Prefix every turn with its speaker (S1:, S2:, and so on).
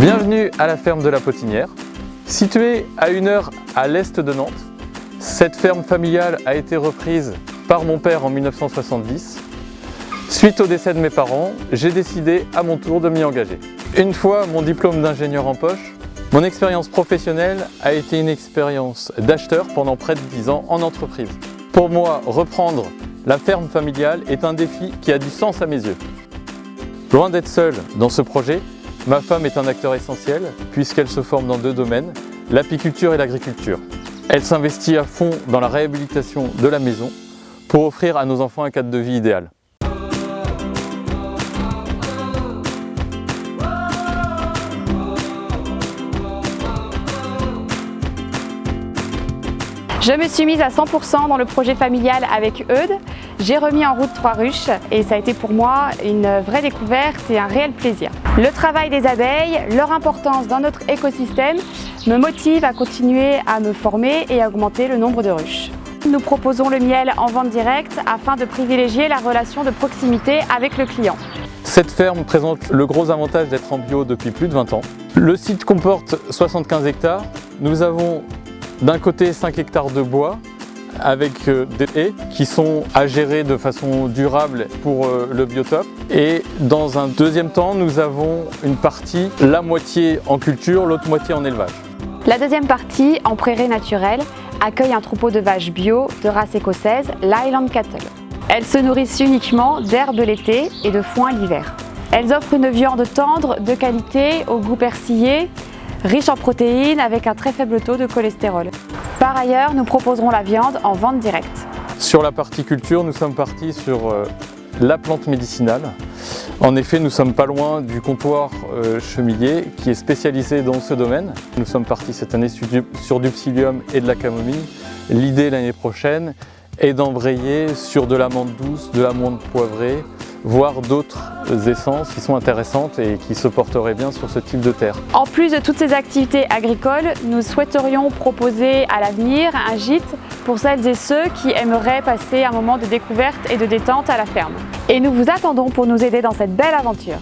S1: Bienvenue à la ferme de la Potinière. Située à 1 heure à l'est de Nantes, cette ferme familiale a été reprise par mon père en 1970. Suite au décès de mes parents, j'ai décidé à mon tour de m'y engager. Une fois mon diplôme d'ingénieur en poche, mon expérience professionnelle a été une expérience d'acheteur pendant près de 10 ans en entreprise. Pour moi, reprendre la ferme familiale est un défi qui a du sens à mes yeux. Loin d'être seul dans ce projet, ma femme est un acteur essentiel puisqu'elle se forme dans 2 domaines, l'apiculture et l'agriculture. Elle s'investit à fond dans la réhabilitation de la maison pour offrir à nos enfants un cadre de vie idéal.
S2: Je me suis mise à 100% dans le projet familial avec Eudes. J'ai remis en route 3 ruches et ça a été pour moi une vraie découverte et un réel plaisir. Le travail des abeilles, leur importance dans notre écosystème me motive à continuer à me former et à augmenter le nombre de ruches. Nous proposons le miel en vente directe afin de privilégier la relation de proximité avec le client.
S1: Cette ferme présente le gros avantage d'être en bio depuis plus de 20 ans. Le site comporte 75 hectares. Nous avons d'un côté 5 hectares de bois avec des haies qui sont à gérer de façon durable pour le biotope. Et dans un deuxième temps, nous avons une partie, la moitié en culture, l'autre moitié en élevage.
S2: La deuxième partie, en prairie naturelle, accueille un troupeau de vaches bio de race écossaise, l'Highland Cattle. Elles se nourrissent uniquement d'herbes l'été et de foin l'hiver. Elles offrent une viande tendre, de qualité, au goût persillé, riche en protéines avec un très faible taux de cholestérol. Par ailleurs, nous proposerons la viande en vente directe.
S1: Sur la partie culture, nous sommes partis sur la plante médicinale. En effet, nous ne sommes pas loin du comptoir Chemillé qui est spécialisé dans ce domaine. Nous sommes partis cette année sur du psyllium et de la camomille. L'idée l'année prochaine est d'embrayer sur de l'amande douce, de l'amande poivrée, voire d'autres essences qui sont intéressantes et qui se porteraient bien sur ce type de terre.
S2: En plus de toutes ces activités agricoles, nous souhaiterions proposer à l'avenir un gîte pour celles et ceux qui aimeraient passer un moment de découverte et de détente à la ferme. Et nous vous attendons pour nous aider dans cette belle aventure.